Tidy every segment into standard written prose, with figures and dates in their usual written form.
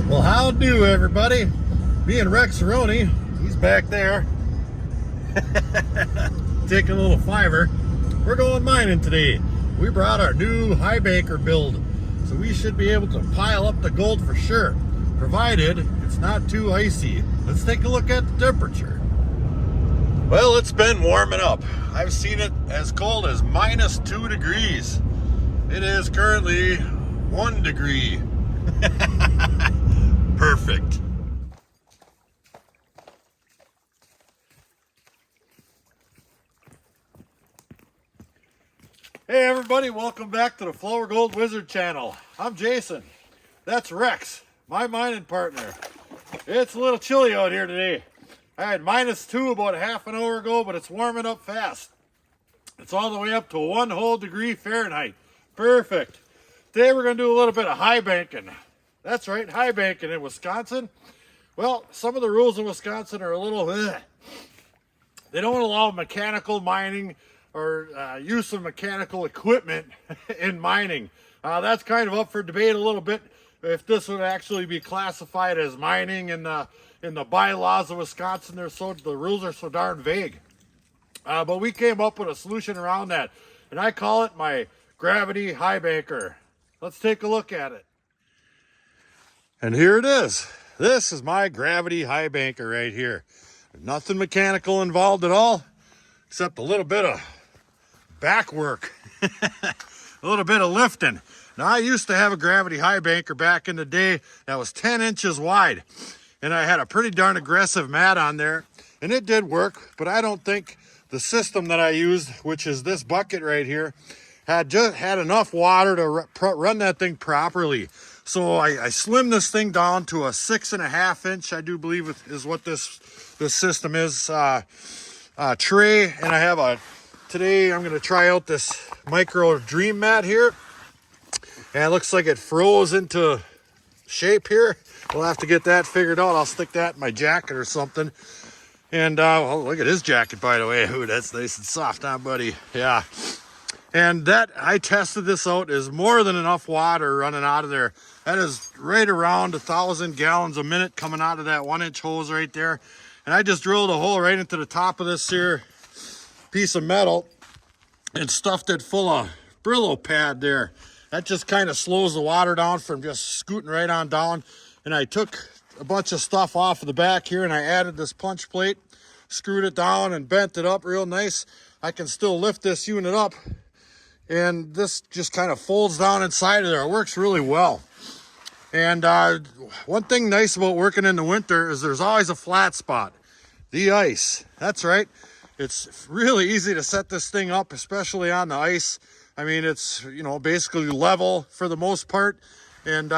Well, how do everybody? Me and Rex Aroni, he's back there, taking a little fiver. We're going mining today. We brought our new high banker build, so we should be able to pile up the gold for sure, provided it's not too icy. Let's take a look at the temperature. Well, it's been warming up. I've seen it as cold as -2 degrees. It is currently 1 degree. Perfect. Hey everybody, welcome back to the Flourgoldwizards channel. I'm Jason. That's Rex, my mining partner. It's a little chilly out here today. I had -2 about a half an hour ago, but it's warming up fast. It's all the way up to 1 whole degree Fahrenheit. Perfect. Today we're going to do a little bit of high banking. That's right, high banking in Wisconsin. Well, some of the rules in Wisconsin are a little, they don't allow mechanical mining or use of mechanical equipment in mining. That's kind of up for debate a little bit, if this would actually be classified as mining in the bylaws of Wisconsin. The rules are so darn vague. But we came up with a solution around that, and I call it my gravity high banker. Let's take a look at it. And here it is. This is my gravity high banker right here. Nothing mechanical involved at all, except a little bit of back work, a little bit of lifting. Now, I used to have a gravity high banker back in the day that was 10 inches wide, and I had a pretty darn aggressive mat on there, and it did work, but I don't think the system that I used, which is this bucket right here, had enough water to run that thing properly. So I slimmed this thing down to a 6.5 inch, I do believe is what this system is, tray. And I have today I'm gonna try out this micro dream mat here. And it looks like it froze into shape here. We'll have to get that figured out. I'll stick that in my jacket or something. And oh, look at his jacket, by the way. Ooh, that's nice and soft, huh, buddy? Yeah. And that, I tested this out, is more than enough water running out of there. That is right around 1,000 gallons a minute coming out of that 1-inch hose right there. And I just drilled a hole right into the top of this here piece of metal and stuffed it full of Brillo pad there. That just kind of slows the water down from just scooting right on down. And I took a bunch of stuff off of the back here and I added this punch plate, screwed it down and bent it up real nice. I can still lift this unit up, and this just kind of folds down inside of there. It works really well. And one thing nice about working in the winter is there's always a flat spot, the ice. That's right. It's really easy to set this thing up, especially on the ice. I mean, it's, you know, basically level for the most part. And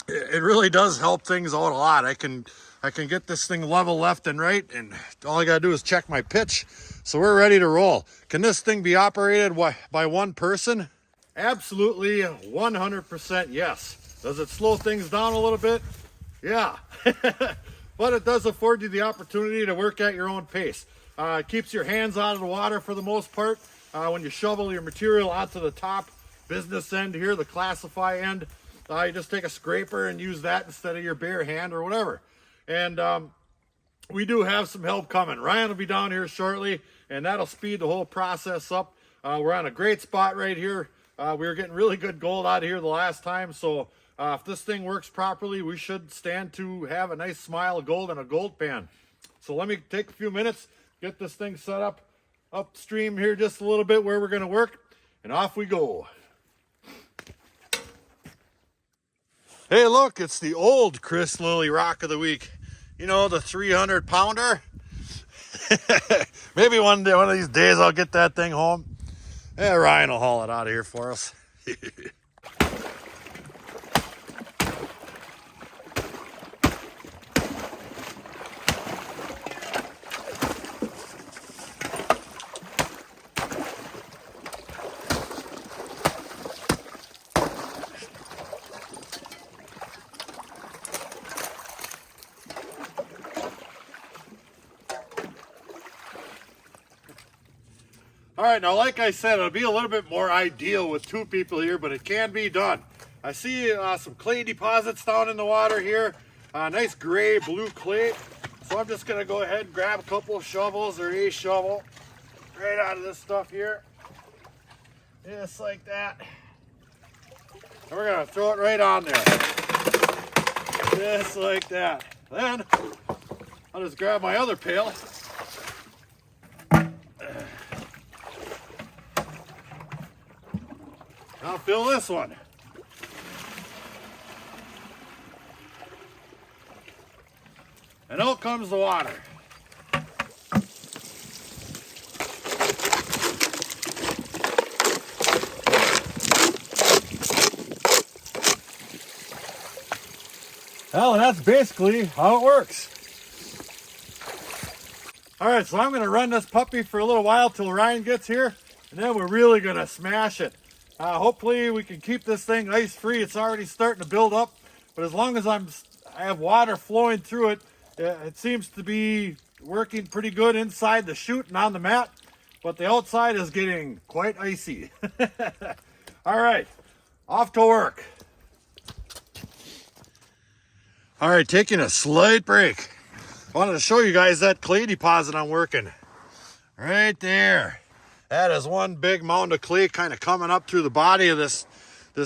it really does help things out a lot. I can get this thing level left and right, and all I gotta do is check my pitch. So we're ready to roll. Can this thing be operated by one person? Absolutely, 100% yes. Does it slow things down a little bit? Yeah. But it does afford you the opportunity to work at your own pace. It keeps your hands out of the water for the most part. When you shovel your material onto the top business end here, the classify end, you just take a scraper and use that instead of your bare hand or whatever. And we do have some help coming. Ryan will be down here shortly, and that'll speed the whole process up. We're on a great spot right here. We were getting really good gold out of here the last time, so if this thing works properly, we should stand to have a nice smile of gold and a gold pan. So let me take a few minutes, get this thing set up upstream here just a little bit where we're going to work, and off we go. Hey, look, it's the old Chris Lilly Rock of the Week. You know, the 300-pounder? Maybe one of these days I'll get that thing home. Yeah, Ryan will haul it out of here for us. All right, now like I said, it'll be a little bit more ideal with 2 people here, but it can be done. I see some clay deposits down in the water here. Nice gray blue clay. So I'm just gonna go ahead and grab a couple of shovels or a shovel right out of this stuff here. Just like that. And we're gonna throw it right on there. Just like that. Then I'll just grab my other pail. I'll fill this one. And out comes the water. Well, that's basically how it works. All right, so I'm gonna run this puppy for a little while till Ryan gets here, and then we're really gonna smash it. Hopefully we can keep this thing ice free. It's already starting to build up, but as long as I have water flowing through it, it seems to be working pretty good inside the chute and on the mat, but the outside is getting quite icy. All right, off to work. All right, taking a slight break. I wanted to show you guys that clay deposit I'm working. Right there. That is one big mound of clay kind of coming up through the body of this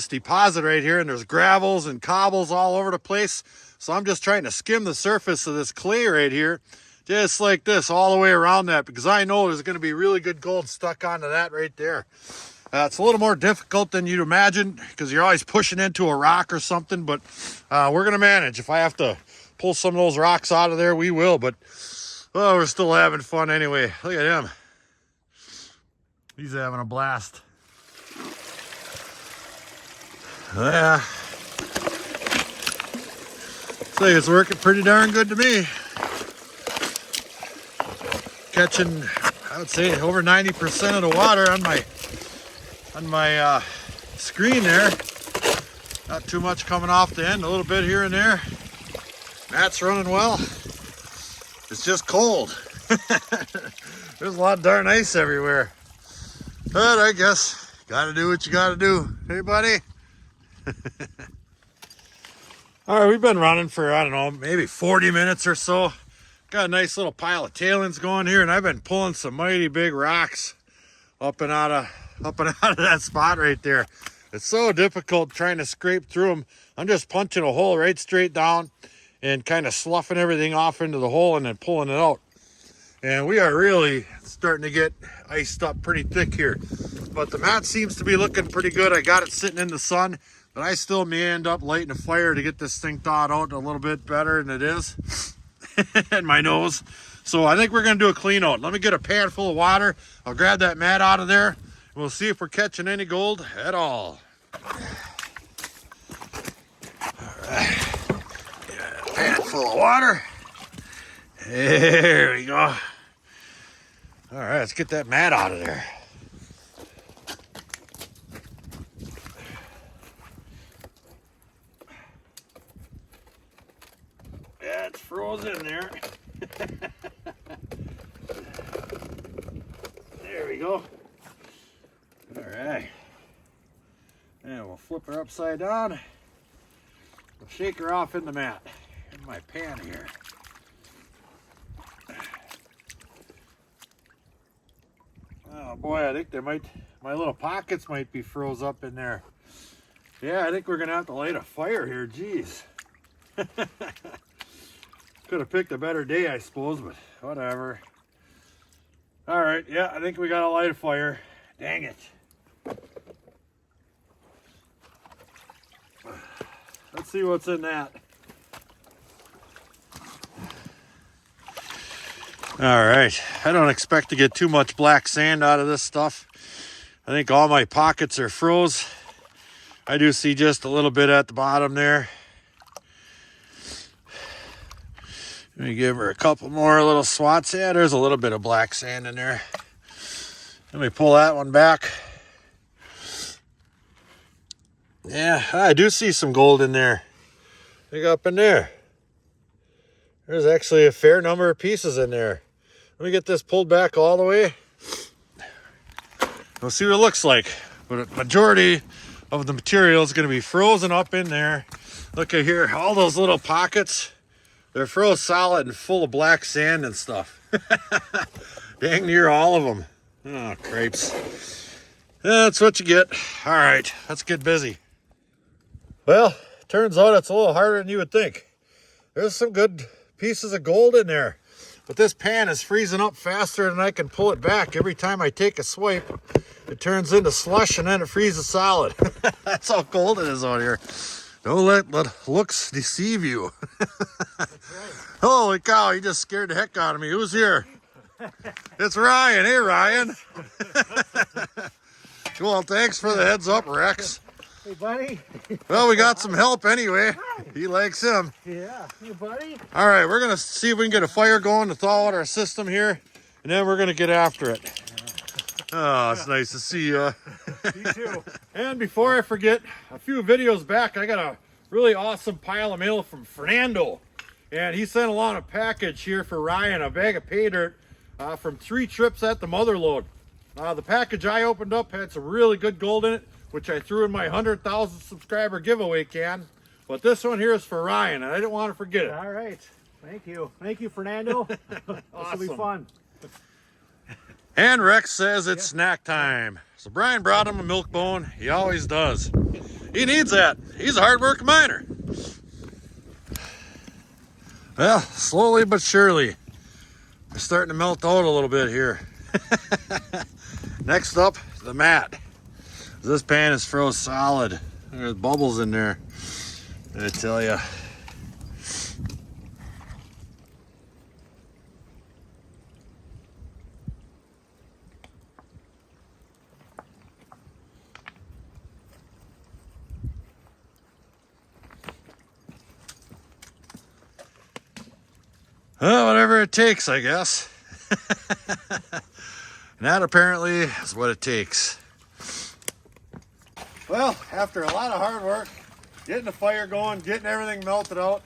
deposit right here, and there's gravels and cobbles all over the place. So I'm just trying to skim the surface of this clay right here, just like this, all the way around that, because I know there's going to be really good gold stuck onto that right there. It's a little more difficult than you'd imagine, because you're always pushing into a rock or something, but we're going to manage. If I have to pull some of those rocks out of there, we will, but oh, we're still having fun anyway. Look at him. He's having a blast. Yeah. So it's working pretty darn good to me. Catching, I would say, over 90% of the water on my screen there. Not too much coming off the end, a little bit here and there. Mat's running well. It's just cold. There's a lot of darn ice everywhere. But I guess gotta do what you gotta do. Hey, buddy. All right, we've been running for, I don't know, maybe 40 minutes or so. Got a nice little pile of tailings going here, and I've been pulling some mighty big rocks up and out of that spot right there. It's so difficult trying to scrape through them. I'm just punching a hole right straight down and kind of sloughing everything off into the hole and then pulling it out. And we are really starting to get iced up pretty thick here. But the mat seems to be looking pretty good. I got it sitting in the sun, but I still may end up lighting a fire to get this thing thawed out a little bit better than it is. And my nose. So I think we're going to do a clean out. Let me get a pan full of water. I'll grab that mat out of there. We'll see if we're catching any gold at all. All right. Get a pan full of water. There we go. All right, let's get that mat out of there. Yeah, it's frozen there. There we go. All right. And we'll flip her upside down. We'll shake her off in the mat. In my pan here. Oh boy, I think my little pockets might be froze up in there. Yeah, I think we're gonna have to light a fire here, geez. Could have picked a better day, I suppose, but whatever. All right, yeah, I think we gotta light a fire. Dang it. Let's see what's in that. All right, I don't expect to get too much black sand out of this stuff. I think all my pockets are froze. I do see just a little bit at the bottom there. Let me give her a couple more little swats. Yeah, there's a little bit of black sand in there. Let me pull that one back. Yeah, I do see some gold in there. Look up in there. There's actually a fair number of pieces in there. Let me get this pulled back all the way. We'll see what it looks like. But a majority of the material is going to be frozen up in there. Look at here, all those little pockets, they're froze solid and full of black sand and stuff. Dang near all of them. Oh, cripes. That's what you get. All right, let's get busy. Well, turns out it's a little harder than you would think. There's some good pieces of gold in there, but this pan is freezing up faster than I can pull it back. Every time I take a swipe, it turns into slush and then it freezes solid. That's how cold it is out here. Don't let looks deceive you. Right. Holy cow, he just scared the heck out of me. Who's here? It's Ryan. Hey, Ryan. Well, thanks for the heads up, Rex. Hey, buddy. Well, we got some help anyway. He likes him. Yeah, hey, buddy. All right, we're going to see if we can get a fire going to thaw out our system here, and then we're going to get after it. Oh, it's nice to see you. You too. And before I forget, a few videos back, I got a really awesome pile of mail from Fernando. And he sent along a package here for Ryan, a bag of pay dirt from 3 trips at the mother load. The package I opened up had some really good gold in it, which I threw in my 100,000 subscriber giveaway can. But this one here is for Ryan, and I didn't want to forget it. All right. Thank you. Thank you, Fernando. This will be fun. And Rex says it's snack time. So Brian brought him a milk bone. He always does. He needs that. He's a hard-working miner. Well, slowly but surely, we're starting to melt out a little bit here. Next up, the mat. This pan is froze solid. There's bubbles in there, I tell you. Well, whatever it takes, I guess. And that apparently is what it takes. Well, after a lot of hard work, getting the fire going, getting everything melted out,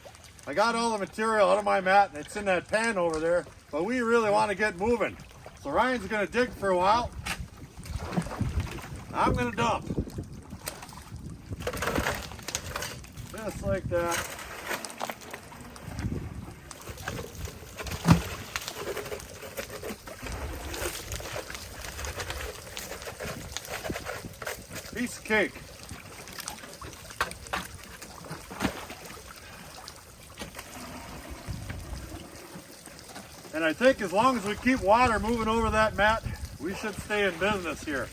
I got all the material out of my mat and it's in that pan over there, but we really want to get moving. So Ryan's going to dig for a while. I'm going to dump. Just like that. Piece of cake. And I think as long as we keep water moving over that mat, we should stay in business here.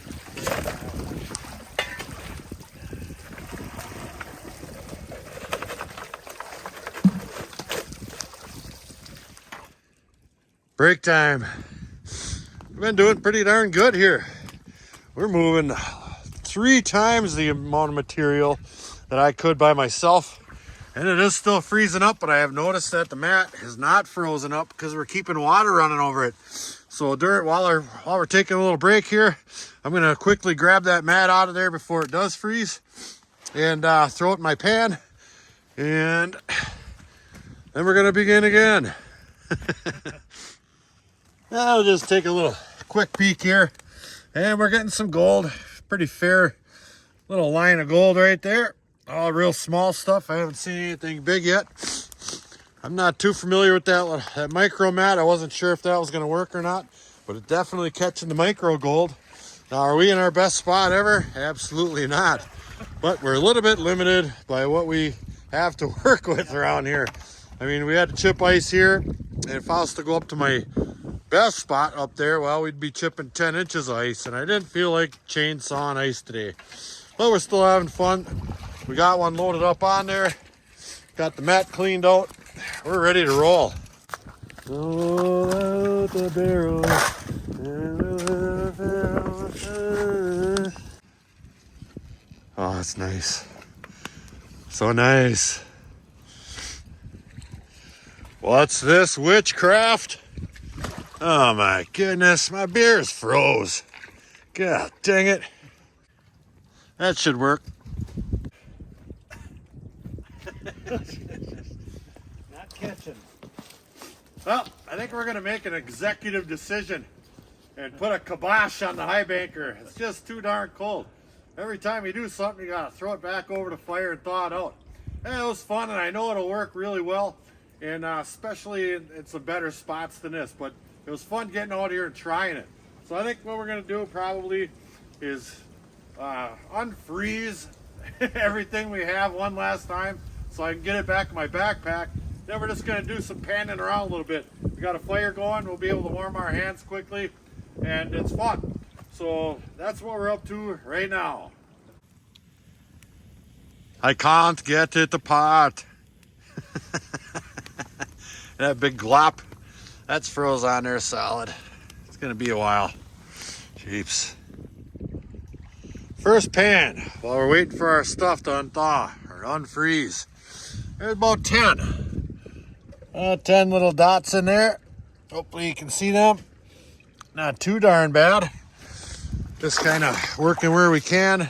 Break time. We've been doing pretty darn good here. We're moving 3 times the amount of material that I could by myself. And it is still freezing up, but I have noticed that the mat is not frozen up because we're keeping water running over it. So while we're taking a little break here, I'm gonna quickly grab that mat out of there before it does freeze and throw it in my pan. And then we're gonna begin again. I'll just take a little quick peek here. And we're getting some gold. Pretty fair little line of gold right there. All real small stuff. I haven't seen anything big yet. I'm not too familiar with that micro mat. I wasn't sure if that was going to work or not, but it's definitely catching the micro gold. Now, are we in our best spot ever? Absolutely not. But we're a little bit limited by what we have to work with around here. I mean, we had to chip ice here, and if I was to go up to my best spot up there, well, we'd be chipping 10 inches of ice, and I didn't feel like chainsawing ice today. But we're still having fun. We got one loaded up on there. Got the mat cleaned out. We're ready to roll. Roll out the barrel. Oh, that's nice. So nice. What's this witchcraft? Oh my goodness, my beer's froze. God dang it. That should work. Not catching. Well, I think we're going to make an executive decision and put a kibosh on the high banker. It's just too darn cold. every time you do something, you gotta throw it back over the fire and thaw it out. And it was fun, and I know it'll work really well, and especially in some better spots than this. But it was fun getting out here and trying it. So I think what we're gonna do probably is unfreeze everything we have one last time, so I can get it back in my backpack. Then we're just gonna do some panning around a little bit. We got a fire going, we'll be able to warm our hands quickly, and it's fun. So that's what we're up to right now. I can't get it apart. That big glop, that's froze on there solid. It's gonna be a while. Jeeps. First pan, while we're waiting for our stuff to unthaw or unfreeze. There's about 10 little dots in there. Hopefully you can see them. Not too darn bad. Just kind of working where we can.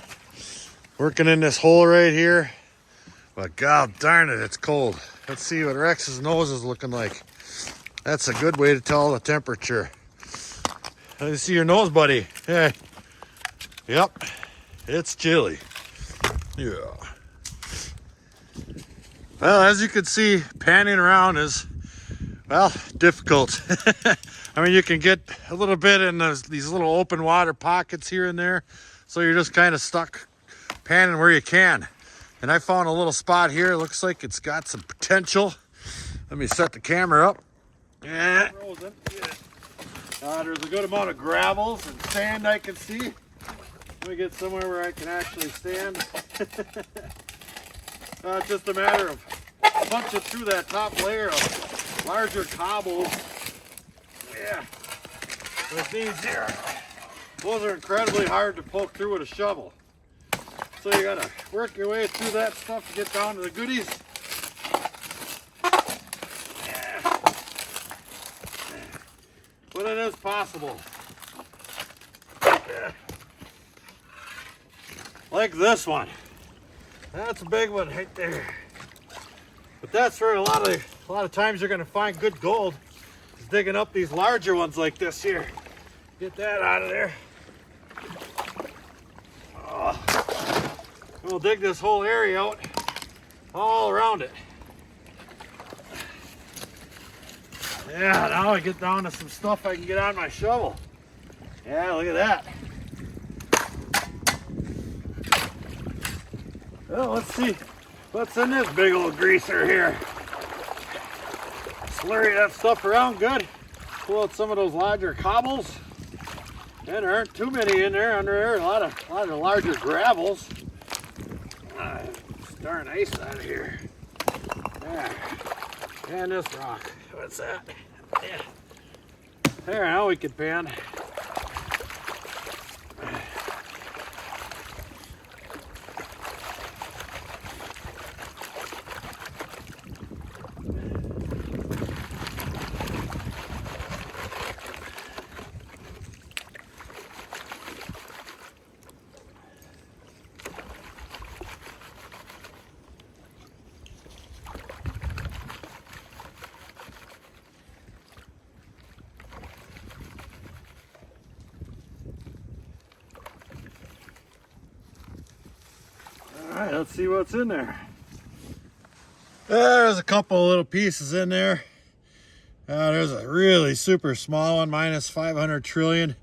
Working in this hole right here. But god darn it, it's cold. Let's see what Rex's nose is looking like. That's a good way to tell the temperature. Let me see your nose, buddy. Hey. Yep. It's chilly. Yeah. Well, as you can see, panning around is, well, difficult. I mean, you can get a little bit in these little open water pockets here and there. So you're just kind of stuck panning where you can. And I found a little spot here. It looks like it's got some potential. Let me set the camera up. Yeah. There's a good amount of gravels and sand I can see. Let me get somewhere where I can actually stand. It's just a matter of punching through that top layer of larger cobbles. Yeah. With these here, those are incredibly hard to poke through with a shovel. So you gotta work your way through that stuff to get down to the goodies. Yeah. But it is possible. Yeah. Like this one. That's a big one right there. But that's where a lot of times you're gonna find good gold, is digging up these larger ones like this here. Get that out of there. Oh. We'll dig this whole area out, all around it. Yeah, now I get down to some stuff I can get on my shovel. Yeah, look at that. Well, let's see what's in this big old greaser here. Slurry that stuff around good. Pull out some of those larger cobbles. And there aren't too many in there. Under there, a lot of larger gravels. Darn ice out of here. Yeah. And this rock. What's that? Yeah. There, now we can pan. Alright, let's see what's in there. There's a couple of little pieces in there. There's a really super small one, minus 500 trillion.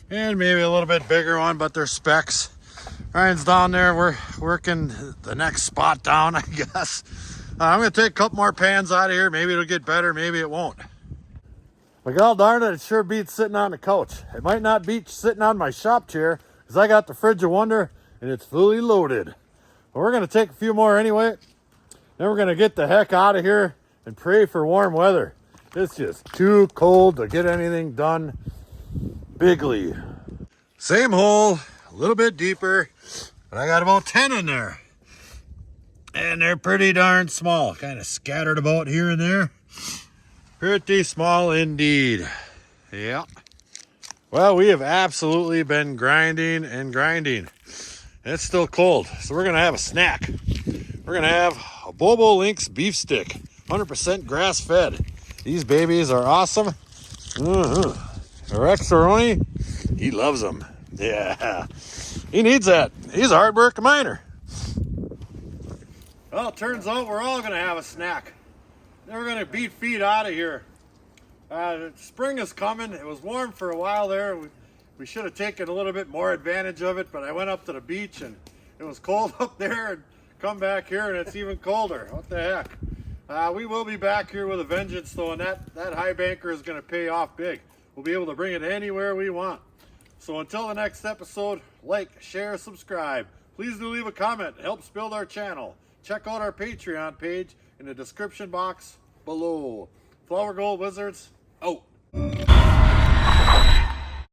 And maybe a little bit bigger one, but they're specks. Ryan's down there. We're working the next spot down, I guess. I'm going to take a couple more pans out of here. Maybe it'll get better, maybe it won't. But god darn it, it sure beats sitting on the couch. It might not beat sitting on my shop chair, because I got the fridge of wonder, and it's fully loaded. But we're going to take a few more anyway. Then we're going to get the heck out of here and pray for warm weather. It's just too cold to get anything done bigly. Same hole, a little bit deeper, but I got about 10 in there. And they're pretty darn small, kind of scattered about here and there. Pretty small indeed. Yeah. Well, we have absolutely been grinding and grinding. It's still cold, so we're gonna have a snack. We're gonna have a Bobo Links beef stick, 100% grass fed. These babies are awesome. Rex Aroni, he loves them. Yeah. He needs that. He's a hard-working miner. Well, it turns out we're all going to have a snack. Then we're going to beat feet out of here. Spring is coming. It was warm for a while there. We should have taken a little bit more advantage of it, but I went up to the beach and it was cold up there, and come back here and it's even colder. What the heck? We will be back here with a vengeance though, and that high banker is going to pay off big. We'll be able to bring it anywhere we want. So until the next episode, like, share, subscribe. Please do leave a comment. It helps build our channel. Check out our Patreon page in the description box below. Flourgoldwizards out.